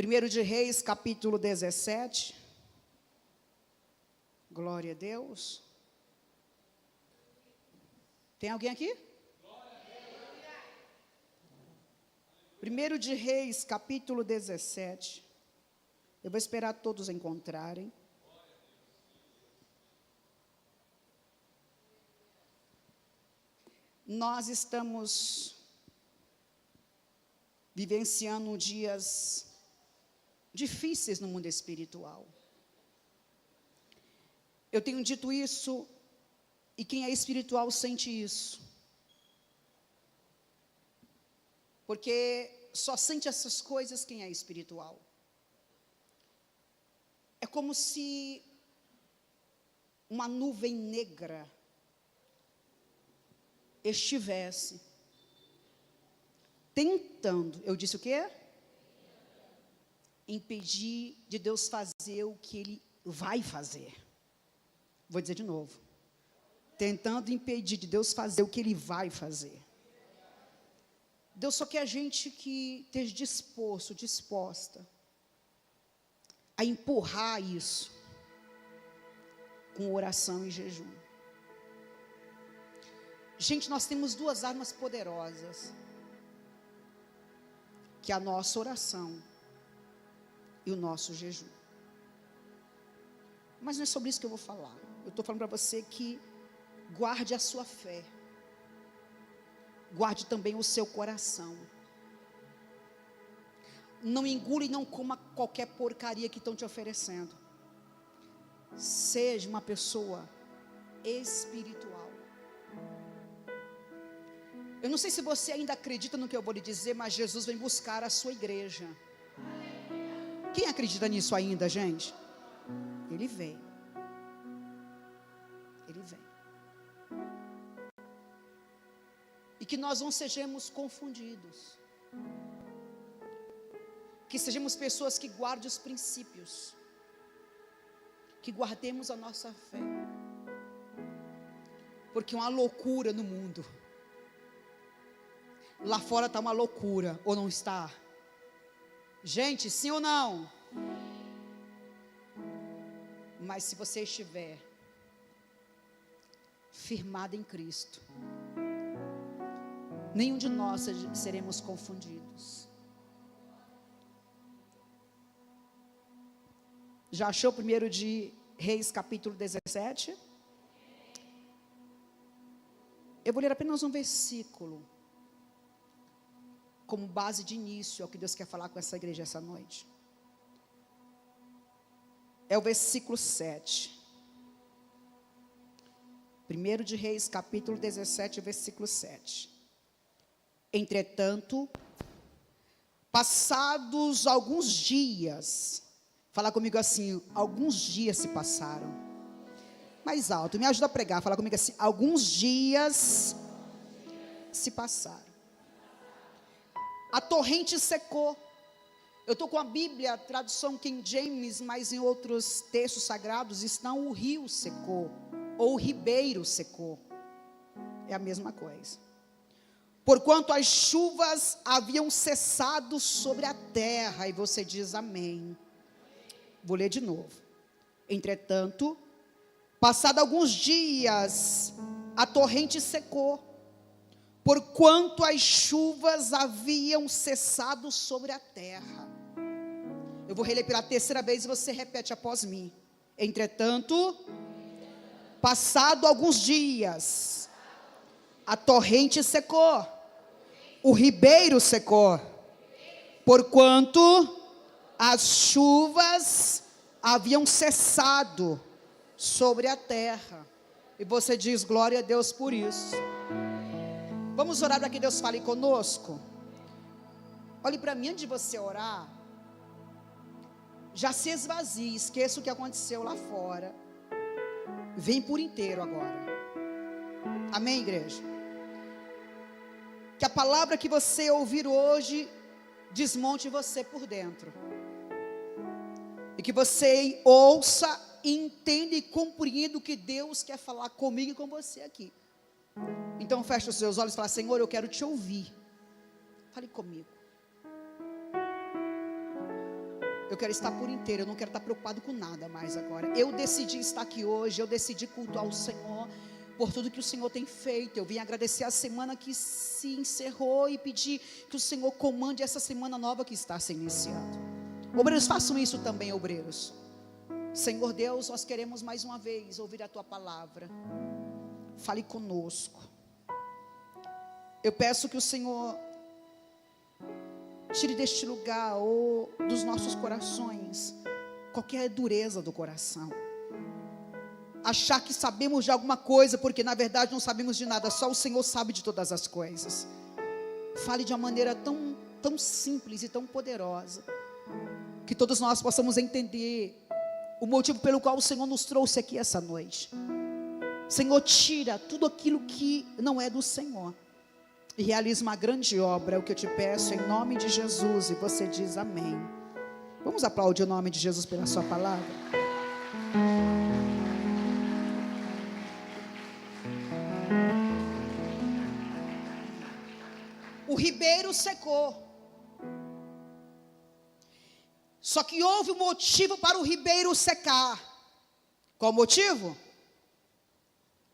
1 de Reis, capítulo 17. Glória a Deus. Tem alguém aqui? 1 de Reis, capítulo 17. Eu vou esperar todos encontrarem. Nós estamos vivenciando dias difíceis no mundo espiritual. Eu tenho dito isso, e quem é espiritual sente isso. Porque só sente essas coisas quem é espiritual. É como se uma nuvem negra estivesse tentando, eu disse o quê? Impedir de Deus fazer o que Ele vai fazer. Vou dizer de novo. Tentando impedir de Deus fazer o que Ele vai fazer. Deus só quer a gente que esteja disposta a empurrar isso com oração e jejum. Gente, nós temos duas armas poderosas, que é a nossa oração e o nosso jejum. Mas não é sobre isso que eu vou falar. Eu estou falando para você que guarde a sua fé. Guarde também o seu coração. Não engula e não coma qualquer porcaria que estão te oferecendo. Seja uma pessoa espiritual. Eu não sei se você ainda acredita no que eu vou lhe dizer, mas Jesus vem buscar a sua igreja. Quem acredita nisso ainda, gente? Ele vem. Ele vem. E que nós não sejamos confundidos. Que sejamos pessoas que guardem os princípios. Que guardemos a nossa fé. Porque uma loucura no mundo. Lá fora está uma loucura, ou não está? Gente, sim ou não? Mas se você estiver firmado em Cristo, nenhum de nós seremos confundidos. Já achou 1 de Reis, capítulo 17? Eu vou ler apenas um versículo, como base de início ao que Deus quer falar com essa igreja essa noite. É o versículo 7. 1 de Reis, capítulo 17, versículo 7. Entretanto, passados alguns dias, fala comigo assim, alguns dias se passaram. Mais alto, me ajuda a pregar, fala comigo assim, alguns dias se passaram. A torrente secou. Eu estou com a Bíblia, a tradução King James, mas em outros textos sagrados estão o rio secou, ou o ribeiro secou. É a mesma coisa. Porquanto as chuvas haviam cessado sobre a terra, e você diz amém. Vou ler de novo. Entretanto, passado alguns dias, a torrente secou, porquanto as chuvas haviam cessado sobre a terra. Eu vou reler pela terceira vez e você repete após mim. Entretanto, passado alguns dias, a torrente secou, o ribeiro secou, porquanto as chuvas haviam cessado sobre a terra. E você diz glória a Deus por isso. Vamos orar para que Deus fale conosco? Olhe para mim, antes de você orar, já se esvazie, esqueça o que aconteceu lá fora. Vem por inteiro agora. Amém, igreja? Que a palavra que você ouvir hoje desmonte você por dentro. E que você ouça, entenda e compreenda o que Deus quer falar comigo e com você aqui. Então feche os seus olhos e fala: Senhor, eu quero te ouvir. Fale comigo. Eu quero estar por inteiro, eu não quero estar preocupado com nada mais agora. Eu decidi estar aqui hoje, eu decidi cultuar o Senhor por tudo que o Senhor tem feito. Eu vim agradecer a semana que se encerrou e pedir que o Senhor comande essa semana nova que está se iniciando. Obreiros, façam isso também, obreiros. Senhor Deus, nós queremos mais uma vez ouvir a Tua palavra. Fale conosco. Eu peço que o Senhor tire deste lugar ou dos nossos corações qualquer dureza do coração. Achar que sabemos de alguma coisa, porque na verdade não sabemos de nada. Só o Senhor sabe de todas as coisas. Fale de uma maneira tão simples e tão poderosa, que todos nós possamos entender o motivo pelo qual o Senhor nos trouxe aqui essa noite. Senhor, tira tudo aquilo que não é do Senhor e realiza uma grande obra. É o que eu te peço em nome de Jesus. E você diz amém. Vamos aplaudir o nome de Jesus pela sua palavra. O ribeiro secou. Só que houve um motivo para o ribeiro secar. Qual o motivo?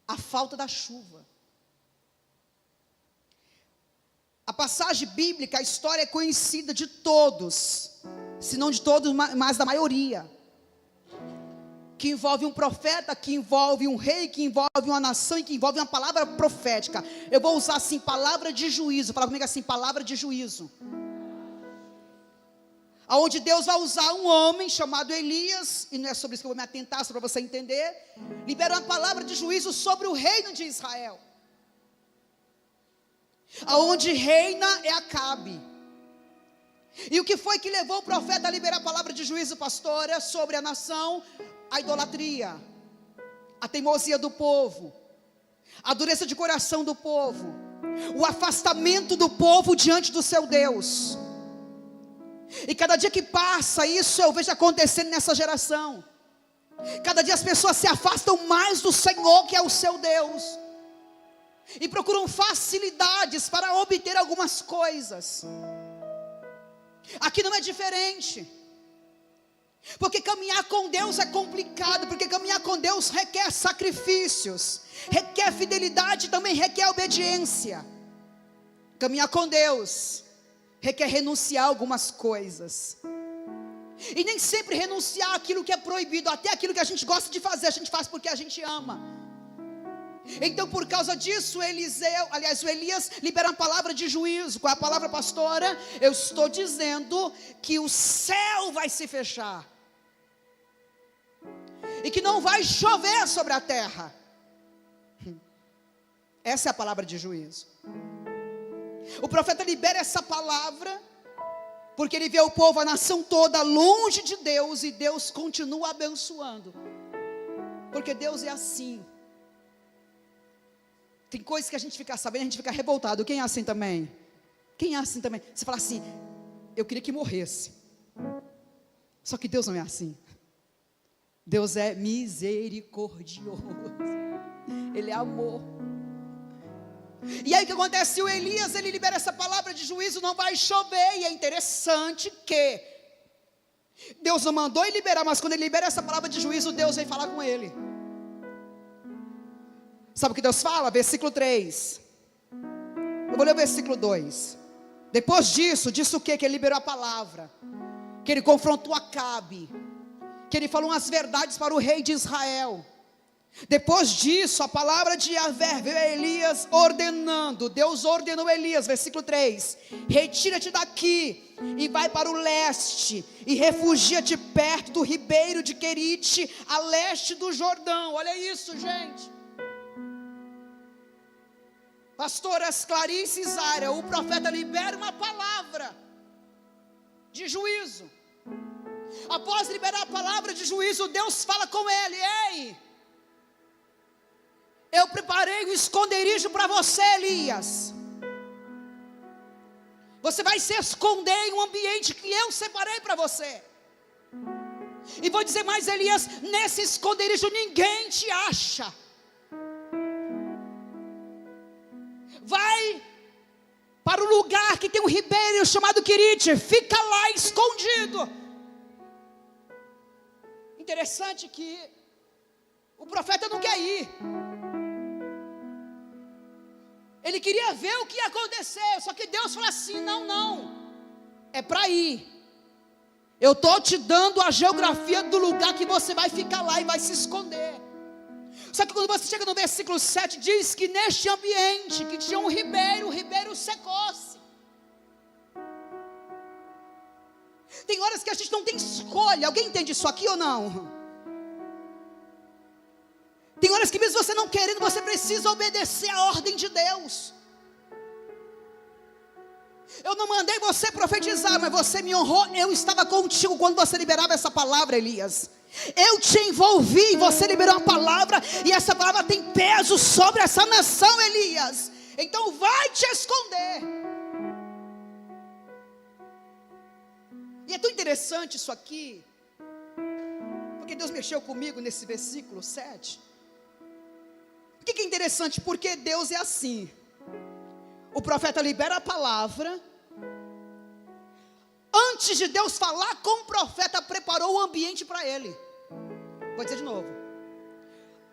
A falta da chuva. A passagem bíblica, a história é conhecida de todos, se não de todos, mas da maioria, que envolve um profeta, que envolve um rei, que envolve uma nação e que envolve uma palavra profética. Eu vou usar assim, palavra de juízo. Fala comigo assim, palavra de juízo. Aonde Deus vai usar um homem chamado Elias, e não é sobre isso que eu vou me atentar, só para você entender, libera uma palavra de juízo sobre o reino de Israel. Aonde reina é Acabe. E o que foi que levou o profeta a liberar a palavra de juízo, pastora, sobre a nação? A idolatria, a teimosia do povo, a dureza de coração do povo, o afastamento do povo diante do seu Deus. E cada dia que passa, isso eu vejo acontecendo nessa geração. Cada dia as pessoas se afastam mais do Senhor, que é o seu Deus, e procuram facilidades para obter algumas coisas. Aqui não é diferente. Porque caminhar com Deus é complicado. Porque caminhar com Deus requer sacrifícios, requer fidelidade, também requer obediência. Caminhar com Deus requer renunciar a algumas coisas. E nem sempre renunciar àquilo que é proibido. Até aquilo que a gente gosta de fazer, a gente faz porque a gente ama. Então por causa disso, o Elias libera uma palavra de juízo. Qual é a palavra, pastora? Eu estou dizendo que o céu vai se fechar e que não vai chover sobre a terra. Essa é a palavra de juízo. O profeta libera essa palavra porque ele vê o povo, a nação toda longe de Deus, e Deus continua abençoando. Porque Deus é assim. Tem coisas que a gente fica sabendo, a gente fica revoltado. Quem é assim também? Quem é assim também? Você fala assim, eu queria que morresse. Só que Deus não é assim. Deus é misericordioso. Ele é amor. E aí o que acontece? O Elias, ele libera essa palavra de juízo, não vai chover. E é interessante que Deus não mandou ele liberar, mas quando ele libera essa palavra de juízo, Deus vem falar com ele. Sabe o que Deus fala? Versículo 3. Eu vou ler o versículo 2. Depois disso, disse o quê? Que ele liberou a palavra, que ele confrontou Acabe, que ele falou umas verdades para o rei de Israel. Depois disso, a palavra de Yahvé veio a Elias ordenando. Deus ordenou a Elias, versículo 3: retira-te daqui e vai para o leste, e refugia-te perto do ribeiro de Querite, a leste do Jordão. Olha isso, gente. Pastoras Clarice e Zaira, o profeta libera uma palavra de juízo. Após liberar a palavra de juízo, Deus fala com ele: ei, eu preparei um esconderijo para você, Elias. Você vai se esconder em um ambiente que eu separei para você. E vou dizer mais, Elias, nesse esconderijo ninguém te acha. Vai para o lugar que tem um ribeiro chamado Querite, fica lá escondido. interessante que o profeta não quer ir. Ele queria ver o que ia acontecer, só que Deus falou assim: não, é para ir. Eu estou te dando a geografia do lugar que você vai ficar lá e vai se esconder. Só que quando você chega no versículo 7, diz que neste ambiente, que tinha um ribeiro, o ribeiro secou-se. Tem horas que a gente não tem escolha. Alguém entende isso aqui ou não? Tem horas que mesmo você não querendo, você precisa obedecer a ordem de Deus. Eu não mandei você profetizar, mas você me honrou. Eu estava contigo quando você liberava essa palavra, Elias. Eu te envolvi, você liberou a palavra, e essa palavra tem peso sobre essa nação, Elias. Então vai te esconder. E é tão interessante isso aqui, porque Deus mexeu comigo nesse versículo 7. O que é interessante? Porque Deus é assim. O profeta libera a palavra. Antes de Deus falar com o profeta, preparou o ambiente para ele. Vou dizer de novo.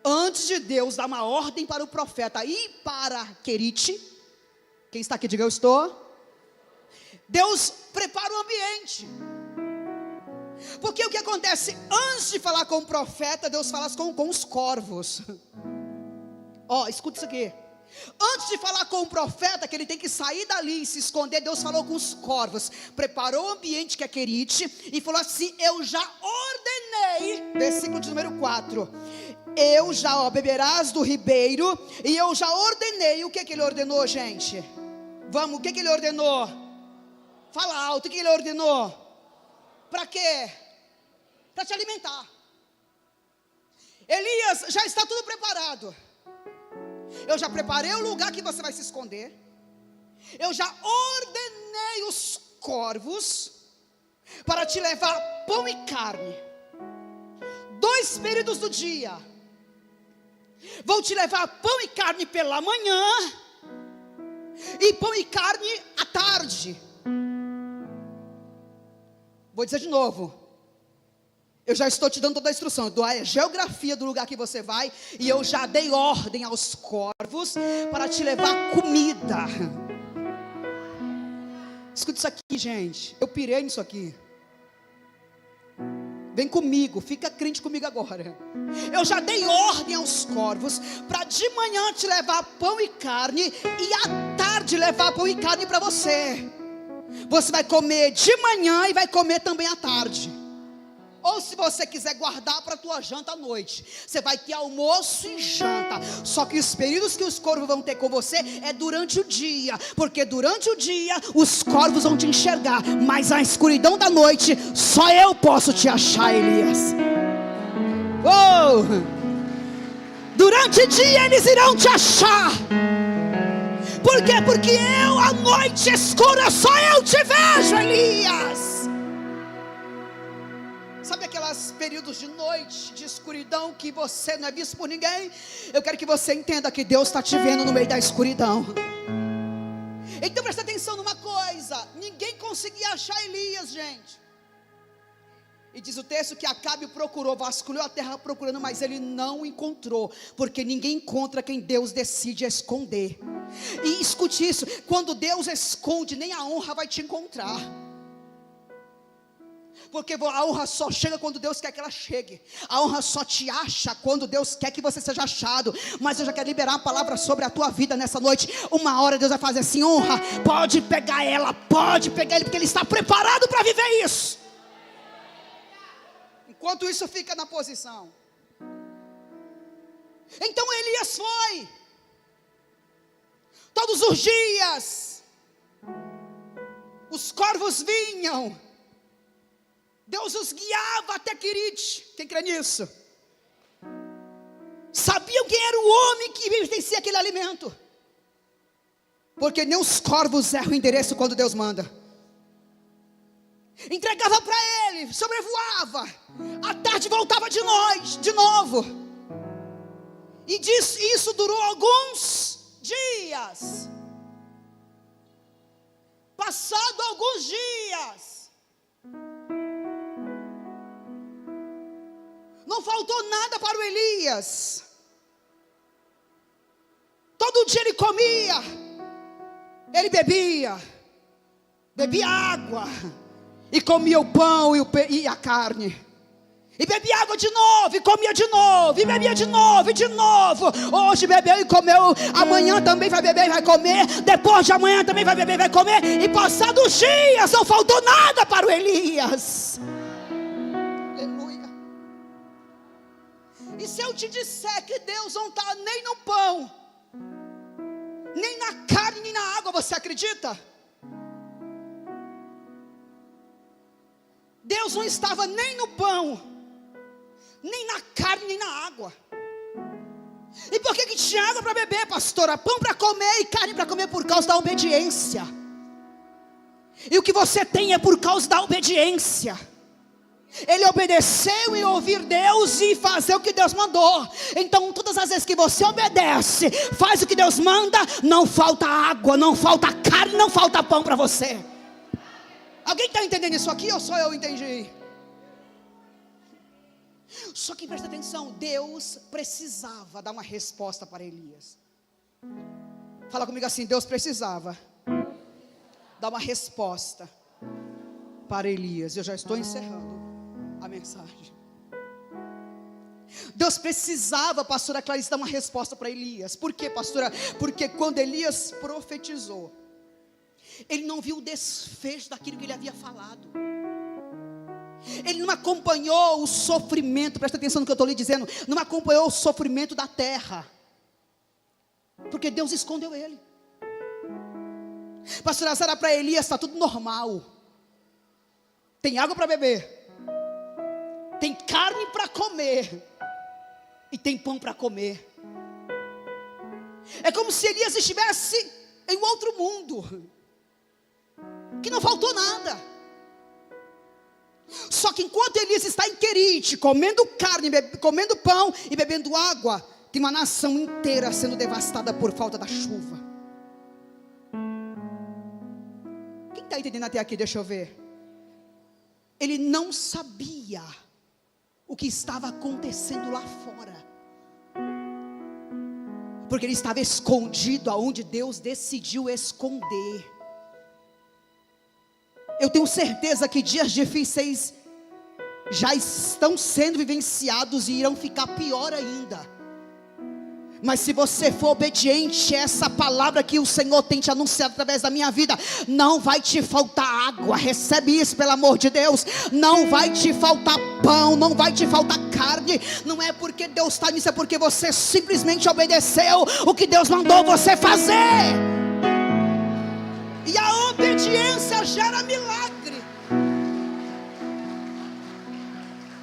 Antes de Deus dar uma ordem para o profeta ir para Querite, quem está aqui, diga eu estou. Deus prepara o ambiente. Porque o que acontece? Antes de falar com o profeta, Deus fala com os corvos. Escuta isso aqui. Antes de falar com o profeta, que ele tem que sair dali e se esconder, Deus falou com os corvos, preparou o ambiente que é Querite, e falou assim: eu já ordenei, versículo de número 4, eu já beberás do ribeiro, e eu já ordenei. O que ele ordenou, gente? Vamos, o que ele ordenou? Fala alto, o que ele ordenou? Para quê? Para te alimentar. Elias, já está tudo preparado. Eu já preparei o lugar que você vai se esconder. Eu já ordenei os corvos para te levar pão e carne. 2 períodos do dia. Vou te levar pão e carne pela manhã e pão e carne à tarde. Vou dizer de novo. Eu já estou te dando toda a instrução, eu dou a geografia do lugar que você vai, e eu já dei ordem aos corvos para te levar comida. Escuta isso aqui, gente. Eu pirei nisso aqui. Vem comigo, fica crente comigo agora. Eu já dei ordem aos corvos para de manhã te levar pão e carne, e à tarde levar pão e carne para você. Você vai comer de manhã e vai comer também à tarde. Ou se você quiser guardar para a tua janta à noite, você vai ter almoço e janta. Só que os períodos que os corvos vão ter com você é durante o dia. Porque durante o dia os corvos vão te enxergar, mas a escuridão da noite só eu posso te achar, Elias. Durante o dia eles irão te achar. Por quê? Porque eu, à noite escura, só eu te vejo, Elias. Sabe aqueles períodos de noite, de escuridão, que você não é visto por ninguém? Eu quero que você entenda que Deus está te vendo no meio da escuridão. Então presta atenção numa coisa: ninguém conseguia achar Elias, gente. E diz o texto que Acabe procurou, vasculhou a terra procurando, mas ele não encontrou. Porque ninguém encontra quem Deus decide esconder. E escute isso: quando Deus esconde, nem a honra vai te encontrar. Porque a honra só chega quando Deus quer que ela chegue. A honra só te acha quando Deus quer que você seja achado. Mas eu já quero liberar uma palavra sobre a tua vida nessa noite. Uma hora Deus vai fazer assim: honra, pode pegar ela, pode pegar ele, porque ele está preparado para viver isso. Enquanto isso, fica na posição. Então Elias foi. Todos os dias os corvos vinham, Deus os guiava até Querite. Quem crê nisso? Sabiam quem era o homem que pertencia àquele alimento. Porque nem os corvos erram o endereço quando Deus manda. Entregava para ele, sobrevoava. À tarde voltava de novo. E isso durou alguns dias. Passado alguns dias, faltou nada para o Elias. Todo dia ele comia, ele bebia água, e comia o pão e a carne, e bebia água de novo, e comia de novo, e bebia de novo, e de novo. Hoje bebeu e comeu, amanhã também vai beber e vai comer, depois de amanhã também vai beber e vai comer, e passados os dias não faltou nada para o Elias. Aleluia. E se eu te disser que Deus não está nem no pão, nem na carne, nem na água, você acredita? Deus não estava nem no pão, nem na carne, nem na água. E por que tinha água para beber, pastora? Pão para comer e carne para comer? Por causa da obediência. E o que você tem é por causa da obediência. Ele obedeceu em ouvir Deus e fazer o que Deus mandou. Então todas as vezes que você obedece, faz o que Deus manda, não falta água, não falta carne, não falta pão para você. Alguém está entendendo isso aqui ou só eu entendi? Só que presta atenção, Deus precisava dar uma resposta para Elias. Fala comigo assim, Deus precisava dar uma resposta para Elias. Eu já estou encerrando a mensagem. Deus precisava, pastora Clarice, dar uma resposta para Elias. Por quê, pastora? Porque quando Elias profetizou, ele não viu o desfecho daquilo que ele havia falado. Ele não acompanhou o sofrimento, presta atenção no que eu estou lhe dizendo, não acompanhou o sofrimento da terra, porque Deus escondeu ele. Pastora Sara, para Elias está tudo normal. Tem água para beber, tem carne para comer, e tem pão para comer. É como se Elias estivesse em outro mundo, que não faltou nada. Só que enquanto Elias está em Querite, comendo carne, comendo pão e bebendo água, tem uma nação inteira sendo devastada por falta da chuva. Quem está entendendo até aqui? Deixa eu ver. Ele não sabia o que estava acontecendo lá fora, porque ele estava escondido aonde Deus decidiu esconder. Eu tenho certeza que dias difíceis já estão sendo vivenciados e irão ficar pior ainda. Mas se você for obediente a essa palavra que o Senhor tem te anunciado através da minha vida, não vai te faltar água. Recebe isso, pelo amor de Deus. Não vai te faltar pão, não vai te faltar carne. Não é porque Deus está nisso, é porque você simplesmente obedeceu o que Deus mandou você fazer. E a obediência gera milagre.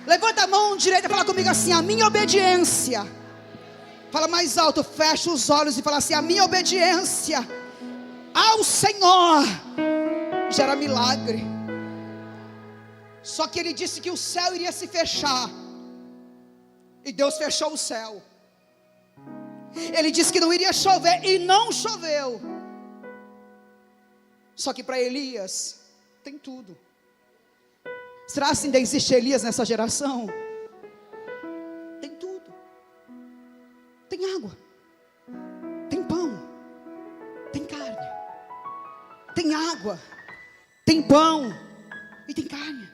Levanta a mão direita e fala comigo assim: a minha obediência. Fala mais alto, fecha os olhos e fala assim: a minha obediência ao Senhor gera milagre. Só que ele disse que o céu iria se fechar, e Deus fechou o céu. Ele disse que não iria chover, e não choveu. Só que para Elias tem tudo. Será que ainda existe Elias nessa geração? Tem tudo. Tem água, tem pão, tem carne, tem água, tem pão e tem carne.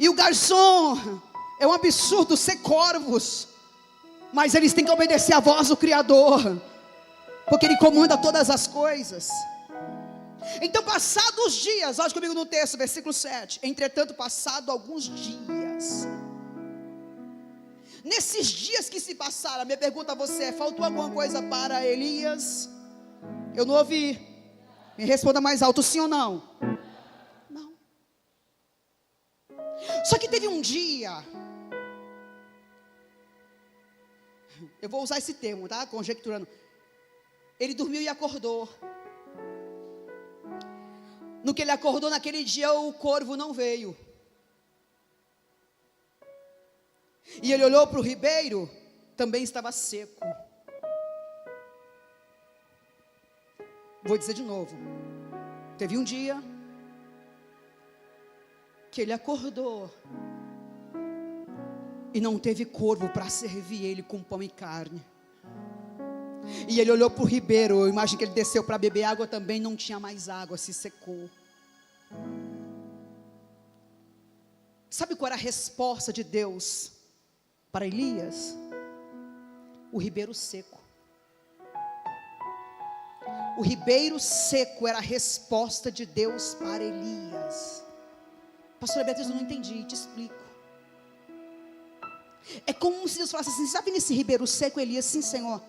E o garçom, é um absurdo ser corvos, mas eles têm que obedecer à voz do Criador, porque Ele comanda todas as coisas. Então, passados os dias, olha comigo no texto, versículo 7. Entretanto, passado alguns dias, nesses dias que se passaram, a minha pergunta a você é: faltou alguma coisa para Elias? Eu não ouvi. Me responda mais alto, sim ou não? Não. Só que teve um dia, eu vou usar esse termo, tá? Conjecturando. Ele dormiu e acordou. No que ele acordou naquele dia, o corvo não veio. E ele olhou para o ribeiro, também estava seco. Vou dizer de novo. Teve um dia que ele acordou e não teve corvo para servir ele com pão e carne. E ele olhou para o ribeiro, eu imagino que ele desceu para beber água também, não tinha mais água, se secou. Sabe qual era a resposta de Deus para Elias? O ribeiro seco. O ribeiro seco era a resposta de Deus para Elias. Pastora Beatriz, eu não entendi, te explico. É como se Deus falasse assim: sabe nesse ribeiro seco, Elias? Sim, Senhor,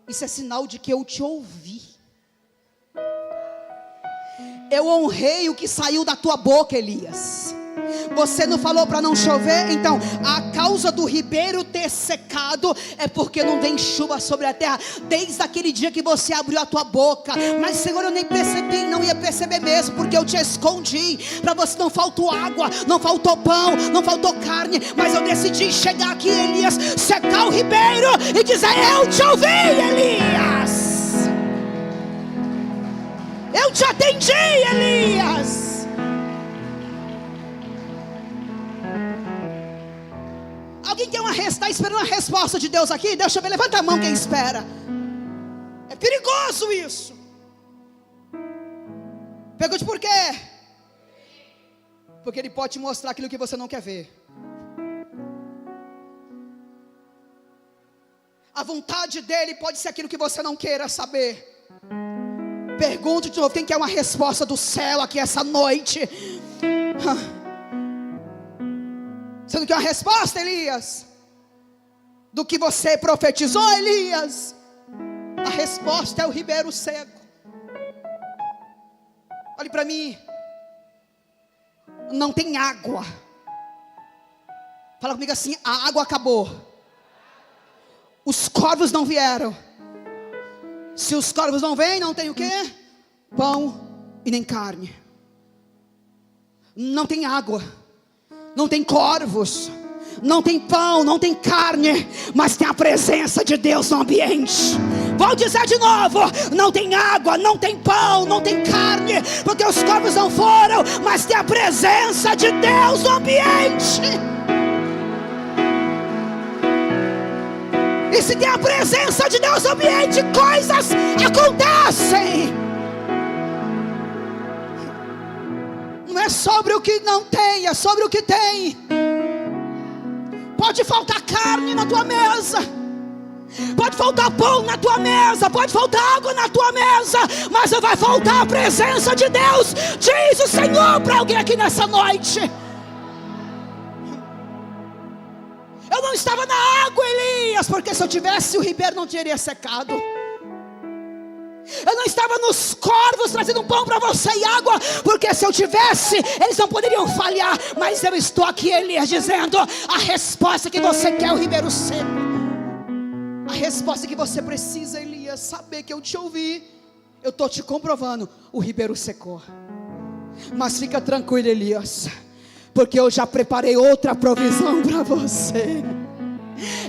isso é sinal de que eu te ouvi. Eu honrei o que saiu da tua boca, Elias. Você não falou para não chover? Então, a causa do ribeiro ter secado é porque não tem chuva sobre a terra, desde aquele dia que você abriu a tua boca. Mas Senhor, eu nem percebi, não ia perceber mesmo, porque eu te escondi. Para você não faltou água, não faltou pão, não faltou carne, mas eu decidi chegar aqui, Elias, secar o ribeiro e dizer: eu te ouvi, Elias. Eu te atendi, Elias. Alguém está esperando a resposta de Deus aqui? Deixa eu ver, levanta a mão quem espera. É perigoso isso. Pergunte por quê? Porque Ele pode te mostrar aquilo que você não quer ver. A vontade dEle pode ser aquilo que você não queira saber. Pergunte de novo, quem quer uma resposta do céu aqui essa noite? Você não quer uma resposta, Elias? Do que você profetizou, Elias? A resposta é o ribeiro seco. Olhe para mim. Não tem água. Fala comigo assim: a água acabou. Os corvos não vieram. Se os corvos não vêm, não tem o quê? Pão e nem carne. Não tem água, não tem corvos, não tem pão, não tem carne, mas tem a presença de Deus no ambiente. Vou dizer de novo: não tem água, não tem pão, não tem carne, porque os corvos não foram, mas tem a presença de Deus no ambiente. E se tem a presença de Deus no ambiente, coisas acontecem. Não é sobre o que não tem, é sobre o que tem. Pode faltar carne na tua mesa, pode faltar pão na tua mesa, pode faltar água na tua mesa, mas não vai faltar a presença de Deus, diz o Senhor para alguém aqui nessa noite. Eu não estava na água, Elias, porque se eu tivesse, o ribeiro não teria secado. Eu não estava nos corvos trazendo pão para você e água, porque se eu tivesse, eles não poderiam falhar. Mas eu estou aqui, Elias, dizendo: a resposta que você quer é o ribeiro seco. A resposta que você precisa, Elias, saber que eu te ouvi. Eu estou te comprovando, o ribeiro secou. Mas fica tranquilo, Elias, porque eu já preparei outra provisão para você.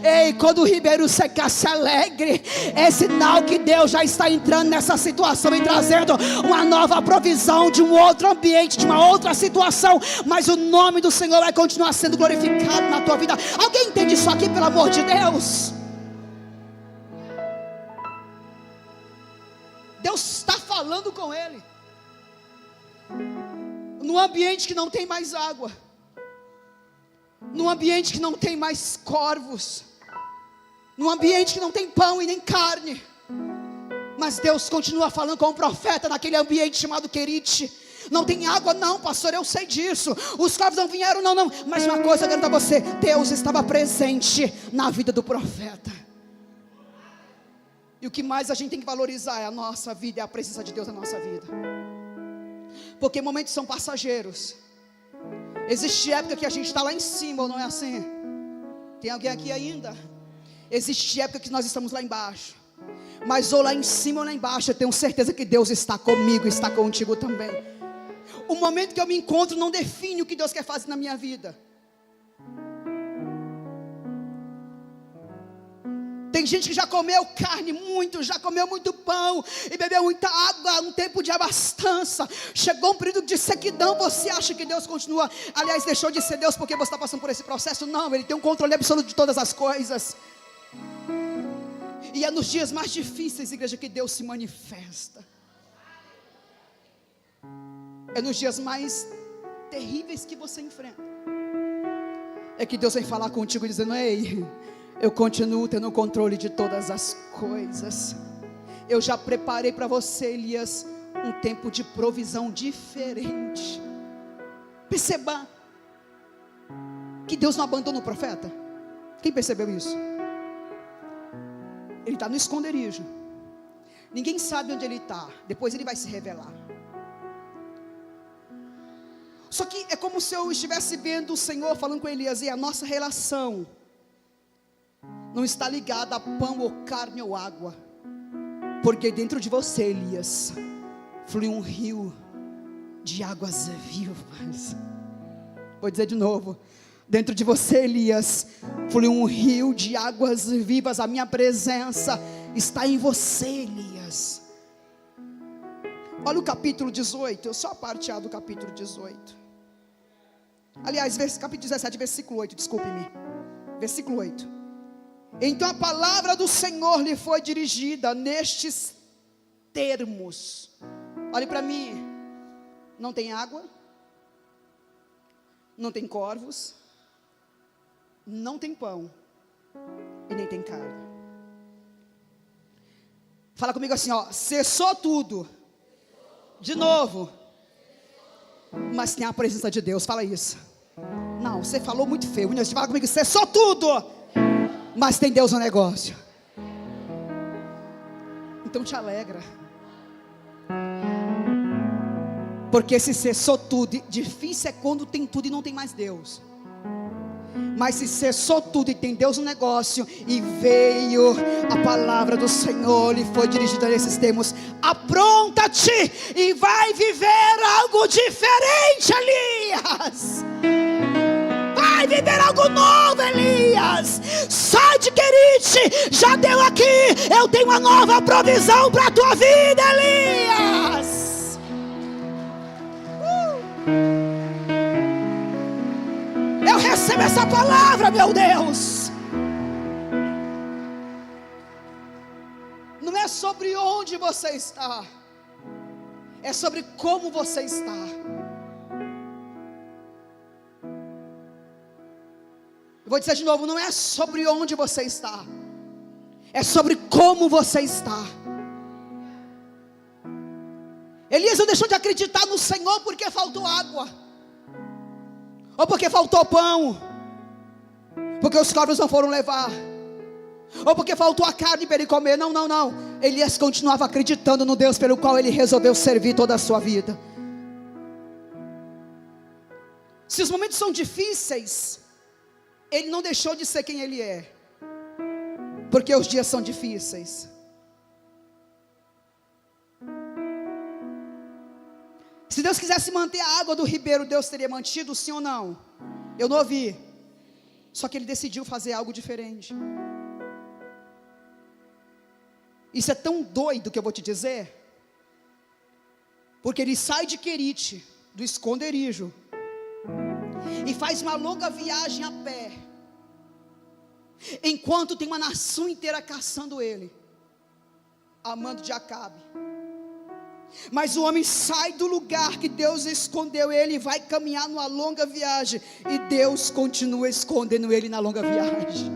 Ei, quando o ribeiro secar, se alegre. É sinal que Deus já está entrando nessa situação e trazendo uma nova provisão de um outro ambiente, de uma outra situação. Mas o nome do Senhor vai continuar sendo glorificado na tua vida. Alguém entende isso aqui, pelo amor de Deus? Deus está falando com ele num ambiente que não tem mais água, num ambiente que não tem mais corvos, num ambiente que não tem pão e nem carne. Mas Deus continua falando com o profeta naquele ambiente chamado Querite. Não tem água não, pastor, eu sei disso. Os corvos não vieram, não. Mas uma coisa eu garanto a você: Deus estava presente na vida do profeta. E o que mais a gente tem que valorizar é a nossa vida, é a presença de Deus na nossa vida. Porque momentos são passageiros. Existe época que a gente está lá em cima, ou não é assim? Tem alguém aqui ainda? Existe época que nós estamos lá embaixo. Mas ou lá em cima ou lá embaixo, eu tenho certeza que Deus está comigo, está contigo também. O momento que eu me encontro não define o que Deus quer fazer na minha vida. Tem gente que já comeu carne muito, já comeu muito pão e bebeu muita água, um tempo de abastança. Chegou um período de sequidão. Você acha que Deus continua? Aliás, deixou de ser Deus porque você está passando por esse processo? Não, Ele tem um controle absoluto de todas as coisas. E é nos dias mais difíceis, igreja, que Deus se manifesta. É nos dias mais terríveis que você enfrenta, é que Deus vem falar contigo dizendo: ei, eu continuo tendo o controle de todas as coisas. Eu já preparei para você, Elias, um tempo de provisão diferente. Perceba que Deus não abandona o profeta. Quem percebeu isso? Ele está no esconderijo. Ninguém sabe onde ele está. Depois ele vai se revelar. Só que é como se eu estivesse vendo o Senhor falando com Elias: e a nossa relação não está ligada a pão ou carne ou água, porque dentro de você, Elias, flui um rio de águas vivas. Vou dizer de novo: dentro de você, Elias, flui um rio de águas vivas. A minha presença está em você, Elias. Olha o capítulo 18, eu só a parte A do capítulo 18. Aliás, capítulo 17, versículo 8, desculpe-me. Versículo 8. Então a palavra do Senhor lhe foi dirigida nestes termos. Olhe para mim. Não tem água, não tem corvos, não tem pão e nem tem carne. Fala comigo assim, ó: cessou tudo. De novo. Mas tem a presença de Deus. Fala isso. Não, você falou muito feio. Você fala comigo: cessou tudo, mas tem Deus no negócio. Então te alegra, porque se cessou tudo, difícil é quando tem tudo e não tem mais Deus. Mas se cessou tudo e tem Deus no negócio, e veio a palavra do Senhor e foi dirigida nesses termos: apronta-te e vai viver algo diferente, Elias. Vai viver algo novo, Elias. Sai de Querite, já deu aqui. Eu tenho uma nova provisão para a tua vida, Elias. Eu recebo essa palavra, meu Deus. Não é sobre onde você está, é sobre como você está. Vou dizer de novo: não é sobre onde você está, é sobre como você está. Elias não deixou de acreditar no Senhor porque faltou água, ou porque faltou pão, porque os corvos não foram levar, ou porque faltou a carne para ele comer. Não, não, não. Elias continuava acreditando no Deus pelo qual ele resolveu servir toda a sua vida. Se os momentos são difíceis, ele não deixou de ser quem ele é, porque os dias são difíceis. Se Deus quisesse manter a água do ribeiro, Deus teria mantido, sim ou não? Eu não ouvi. Só que ele decidiu fazer algo diferente. Isso é tão doido que eu vou te dizer, porque ele sai de Querite, do esconderijo, e faz uma longa viagem a pé, enquanto tem uma nação inteira caçando ele, amando de Acabe. Mas o homem sai do lugar que Deus escondeu ele e vai caminhar numa longa viagem, e Deus continua escondendo ele na longa viagem.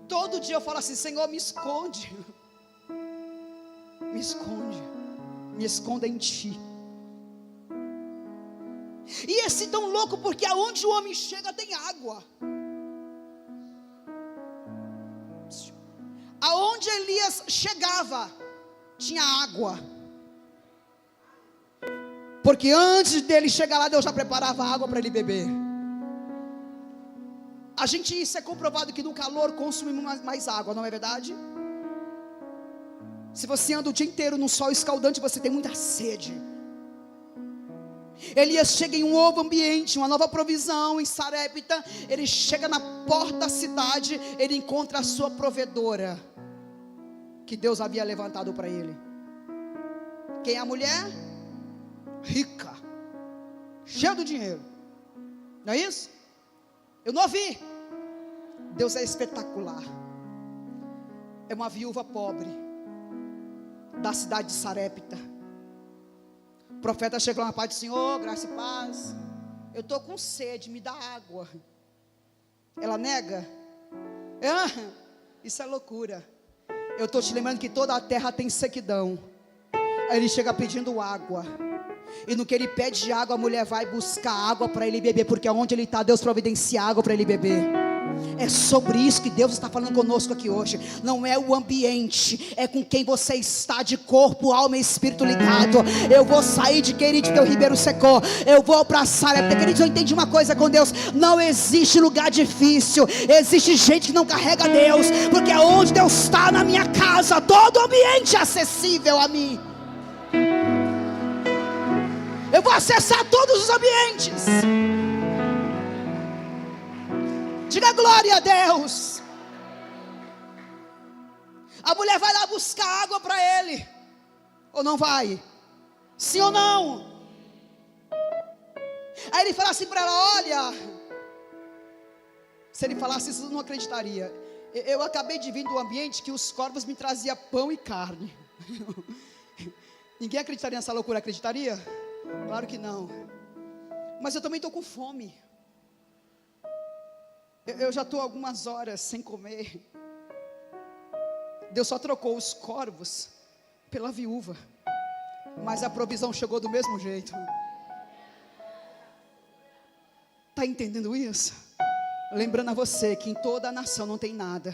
Todo dia eu falo assim: Senhor, me esconde, me esconde, me esconda em Ti. E esse tão louco, porque aonde o homem chega tem água. Aonde Elias chegava tinha água, porque antes dele chegar lá, Deus já preparava água para ele beber. Isso é comprovado que no calor consumimos mais água, não é verdade? Se você anda o dia inteiro no sol escaldante, você tem muita sede. Elias chega em um novo ambiente, uma nova provisão em Sarepta. Ele chega na porta da cidade, ele encontra a sua provedora, que Deus havia levantado para ele. Quem é a mulher? Rica, cheia do dinheiro, não é isso? Eu não ouvi. Deus é espetacular. É uma viúva pobre da cidade de Sarepta. O profeta chegou na paz do Senhor, graça e paz. Eu estou com sede, me dá água. Ela nega. Isso é loucura. Eu estou te lembrando que toda a terra tem sequidão. Aí ele chega pedindo água. E no que ele pede água, a mulher vai buscar água para ele beber. Porque onde ele está, Deus providencia água para ele beber. É sobre isso que Deus está falando conosco aqui hoje. Não é o ambiente, é com quem você está de corpo, alma e espírito ligado. Eu vou sair de Querite, porque o ribeiro secou. Eu vou para Sarepta. Queridos, eu entendi uma coisa com Deus. Não existe lugar difícil. Existe gente que não carrega Deus. Porque onde Deus está, na minha casa, todo ambiente é acessível a mim. Eu vou acessar todos os ambientes. Diga glória a Deus. A mulher vai lá buscar água para ele. Ou não vai? Sim ou não? Aí ele fala assim para ela: olha. Se ele falasse isso, eu não acreditaria. Eu acabei de vir do ambiente que os corvos me traziam pão e carne. Ninguém acreditaria nessa loucura, acreditaria? Claro que não. Mas eu também estou com fome. Eu já estou algumas horas sem comer. Deus só trocou os corvos pela viúva, mas a provisão chegou do mesmo jeito. Está entendendo isso? Lembrando a você que em toda a nação não tem nada.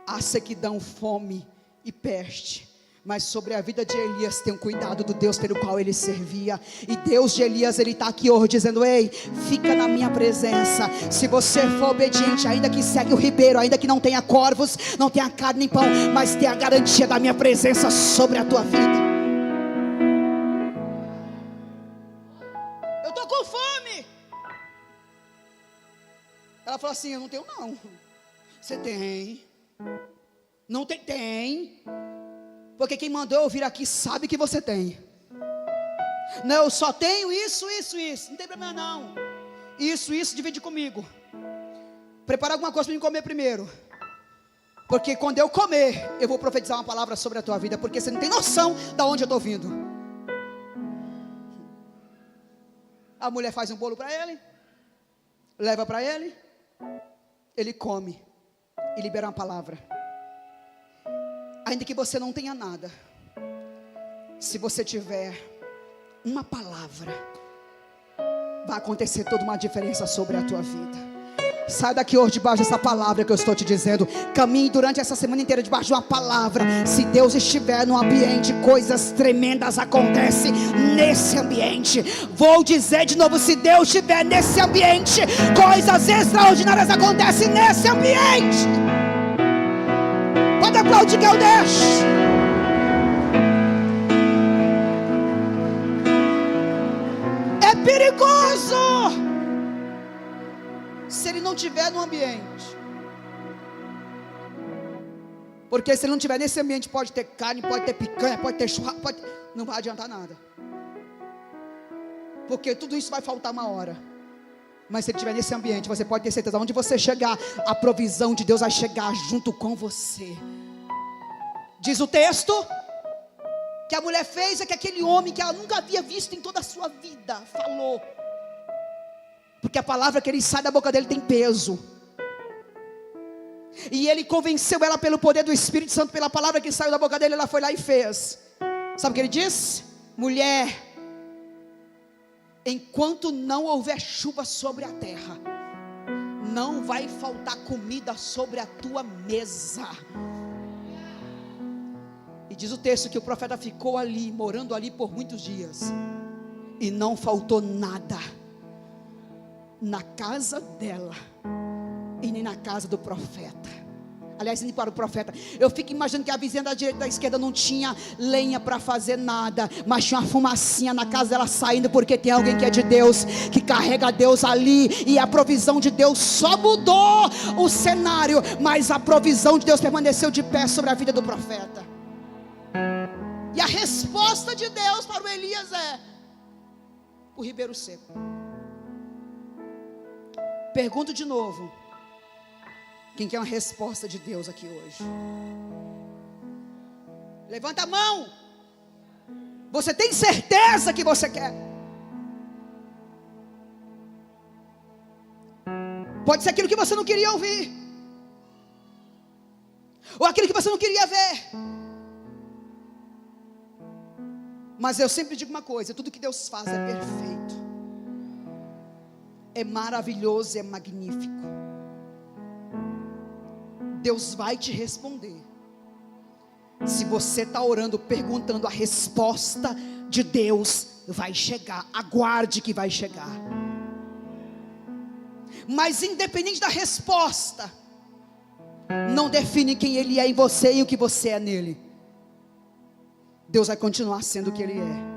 Há sequidão, fome e peste. Mas sobre a vida de Elias tem um cuidado do Deus pelo qual ele servia. E Deus de Elias, ele está aqui hoje dizendo: ei, fica na minha presença. Se você for obediente, ainda que segue o ribeiro, ainda que não tenha corvos, não tenha carne nem pão, mas tenha a garantia da minha presença sobre a tua vida. Eu estou com fome. Ela falou assim: eu não tenho não. Você tem? Não tem? Tem. Porque quem mandou eu vir aqui sabe que você tem. Não, eu só tenho isso. Não tem problema não. Isso, divide comigo. Prepara alguma coisa para mim comer primeiro. Porque quando eu comer, eu vou profetizar uma palavra sobre a tua vida. Porque você não tem noção de onde eu estou vindo. A mulher faz um bolo para ele. Leva para ele. Ele come. E libera uma palavra. Ainda que você não tenha nada, se você tiver uma palavra, vai acontecer toda uma diferença sobre a tua vida. Sai daqui hoje debaixo dessa palavra que eu estou te dizendo. Caminhe durante essa semana inteira debaixo de uma palavra. Se Deus estiver no ambiente, coisas tremendas acontecem nesse ambiente. Vou dizer de novo: se Deus estiver nesse ambiente, coisas extraordinárias acontecem nesse ambiente. Pode aplaudir que eu deixo. É perigoso se ele não estiver no ambiente. Porque se ele não estiver nesse ambiente, pode ter carne, pode ter picanha, pode ter churrasco, não vai adiantar nada. Porque tudo isso vai faltar uma hora. Mas se ele estiver nesse ambiente, você pode ter certeza: onde você chegar, a provisão de Deus vai chegar junto com você. Diz o texto que a mulher fez é que aquele homem que ela nunca havia visto em toda a sua vida falou. Porque a palavra que ele sai da boca dele tem peso. E ele convenceu ela pelo poder do Espírito Santo, pela palavra que saiu da boca dele. Ela foi lá e fez. Sabe o que ele disse? Mulher, enquanto não houver chuva sobre a terra, não vai faltar comida sobre a tua mesa. E diz o texto que o profeta ficou ali, morando ali por muitos dias, e não faltou nada na casa dela e nem na casa do profeta. Aliás, indo para o profeta. Eu fico imaginando que a vizinha da direita e da esquerda não tinha lenha para fazer nada, mas tinha uma fumacinha na casa dela saindo, porque tem alguém que é de Deus, que carrega Deus ali, e a provisão de Deus só mudou o cenário, mas a provisão de Deus permaneceu de pé sobre a vida do profeta. E a resposta de Deus para o Elias é o ribeiro seco. Pergunto de novo: quem quer uma resposta de Deus aqui hoje? Levanta a mão. Você tem certeza que você quer? Pode ser aquilo que você não queria ouvir, ou aquilo que você não queria ver. Mas eu sempre digo uma coisa: tudo que Deus faz é perfeito, é maravilhoso, é magnífico. Deus vai te responder. Se você está orando, perguntando, a resposta de Deus vai chegar. Aguarde que vai chegar. Mas independente da resposta, não define quem Ele é em você e o que você é nele. Deus vai continuar sendo o que Ele é.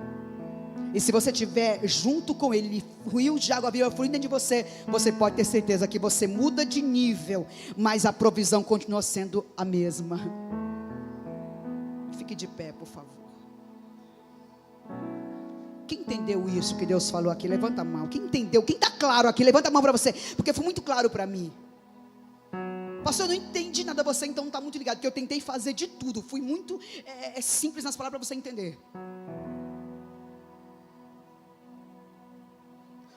E se você estiver junto com Ele, rios de água viva fluindo dentro de você, você pode ter certeza que você muda de nível, mas a provisão continua sendo a mesma. Fique de pé, por favor. Quem entendeu isso que Deus falou aqui? Levanta a mão. Quem entendeu? Quem está claro aqui? Levanta a mão para você, porque foi muito claro para mim. Pastor, eu não entendi nada. Você então não está muito ligado, porque eu tentei fazer de tudo. Fui muito simples nas palavras para você entender.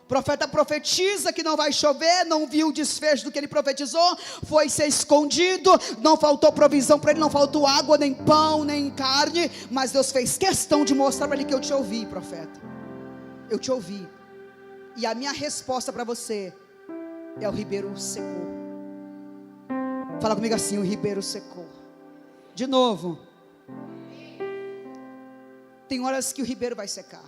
O profeta profetiza que não vai chover, não viu o desfecho do que ele profetizou, foi ser escondido, não faltou provisão para ele, não faltou água, nem pão, nem carne, mas Deus fez questão de mostrar para ele que eu te ouvi, profeta, eu te ouvi, e a minha resposta para você é: o ribeiro secou. Fala comigo assim: o ribeiro secou. De novo. Tem horas que o ribeiro vai secar.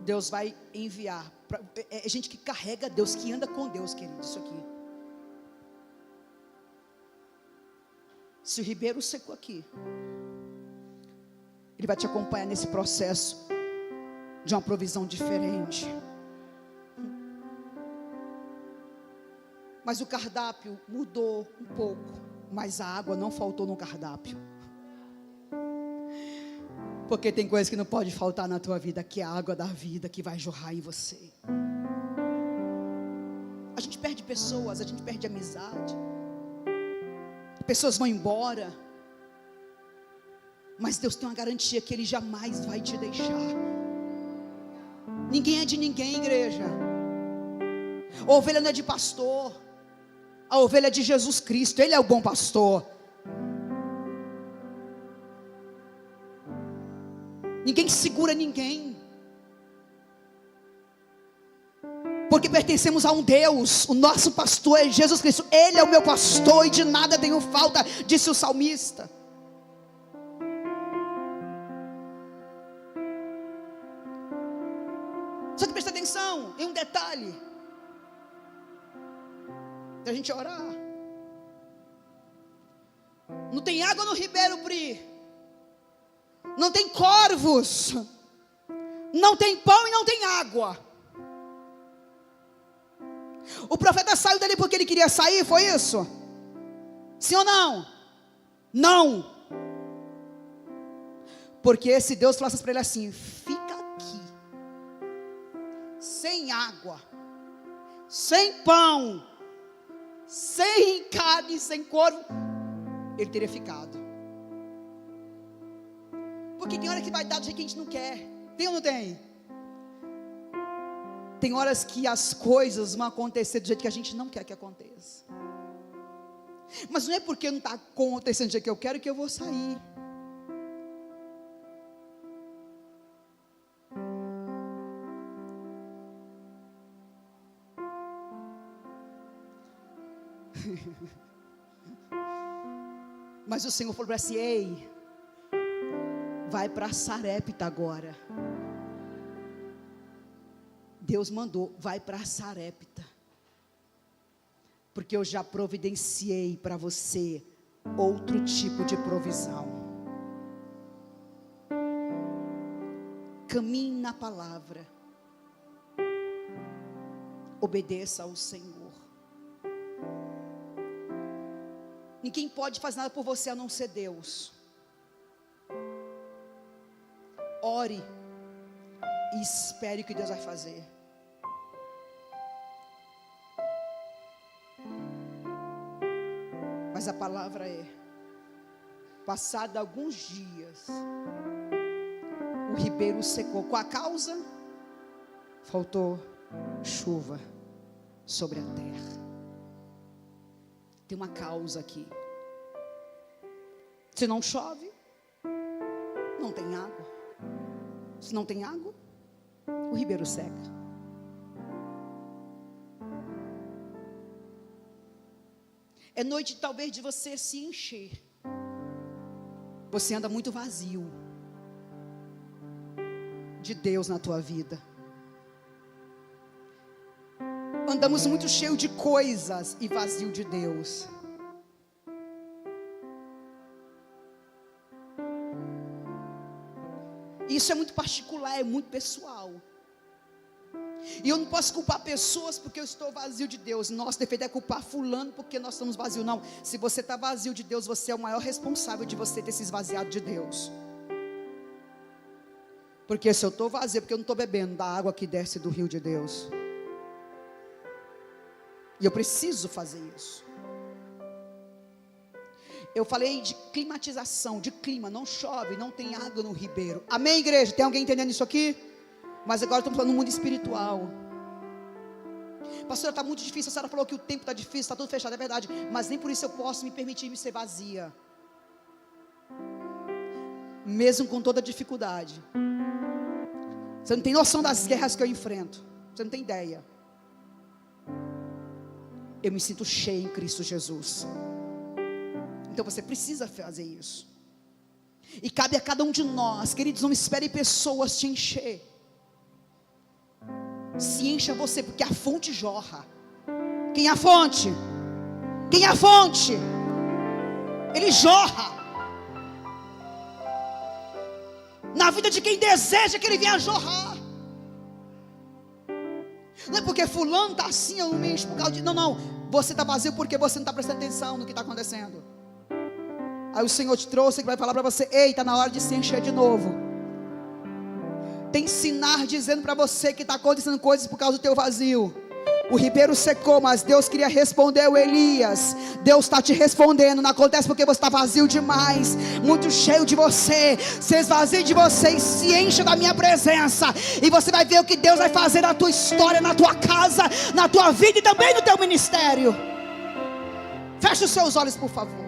Deus vai enviar. É gente que carrega Deus, que anda com Deus, querido. Isso aqui. Se o ribeiro secou aqui, Ele vai te acompanhar nesse processo de uma provisão diferente. Mas o cardápio mudou um pouco, mas a água não faltou no cardápio. Porque tem coisas que não pode faltar na tua vida, que é a água da vida que vai jorrar em você. A gente perde pessoas, a gente perde amizade. Pessoas vão embora. Mas Deus tem uma garantia que Ele jamais vai te deixar. Ninguém é de ninguém, igreja. A ovelha não é de pastor. A ovelha é de Jesus Cristo. Ele é o bom pastor. Ninguém segura ninguém, porque pertencemos a um Deus. O nosso pastor é Jesus Cristo. Ele é o meu pastor e de nada tenho falta, disse o salmista. Só que presta atenção em um detalhe, da gente orar. Não tem água no ribeiro, Pri. Não tem corvos, não tem pão e não tem água. O profeta saiu dali porque ele queria sair, foi isso? Sim ou não? Não. Porque se Deus falasse para ele assim: fica aqui, sem água, sem pão, sem carne, sem corvo, ele teria ficado. Porque tem hora que vai dar do jeito que a gente não quer. Tem ou não tem? Tem horas que as coisas vão acontecer do jeito que a gente não quer que aconteça. Mas não é porque não está acontecendo do jeito que eu quero que eu vou sair. Mas o Senhor falou assim: ei, vai para Sarepta agora. Deus mandou, vai para Sarepta, porque eu já providenciei para você outro tipo de provisão. Caminhe na palavra, obedeça ao Senhor. Ninguém pode fazer nada por você a não ser Deus. Ore e espere o que Deus vai fazer. Mas a palavra é: passado alguns dias, o ribeiro secou. Qual a causa? Faltou chuva sobre a terra. Tem uma causa aqui. Se não chove, não tem água. Se não tem água, o ribeiro seca. É noite talvez de você se encher. Você anda muito vazio de Deus na tua vida. Andamos muito cheio de coisas e vazio de Deus. Isso é muito particular, é muito pessoal. E eu não posso culpar pessoas porque eu estou vazio de Deus. Nosso defeito é culpar fulano porque nós estamos vazios. Não, se você está vazio de Deus, você é o maior responsável de você ter se esvaziado de Deus. Porque se eu estou vazio, é porque eu não estou bebendo da água que desce do rio de Deus. E eu preciso fazer isso. Eu falei de climatização, de clima. Não chove, não tem água no ribeiro. Amém, igreja? Tem alguém entendendo isso aqui? Mas agora estamos falando no mundo espiritual. Pastora, está muito difícil. A senhora falou que o tempo está difícil, está tudo fechado, é verdade. Mas nem por isso eu posso me permitir me ser vazia. Mesmo com toda a dificuldade. Você não tem noção das guerras que eu enfrento. Você não tem ideia. Eu me sinto cheio em Cristo Jesus. Então você precisa fazer isso. E cabe a cada um de nós, queridos, não espere pessoas te encher. Se encha você, porque a fonte jorra. Quem é a fonte? Quem é a fonte? Ele jorra. Na vida de quem deseja que ele venha jorrar. Não é porque fulano está assim, eu não me encho por causa de... Não, você está vazio porque você não está prestando atenção no que está acontecendo. Aí o Senhor te trouxe e vai falar para você: ei, está na hora de se encher de novo. Tem sinal dizendo para você que está acontecendo coisas por causa do teu vazio. O ribeiro secou, mas Deus queria responder o Elias. Deus está te respondendo. Não acontece porque você está vazio demais, muito cheio de você. Se esvazie de você e se encha da minha presença, e você vai ver o que Deus vai fazer na tua história, na tua casa, na tua vida e também no teu ministério. Feche os seus olhos, por favor.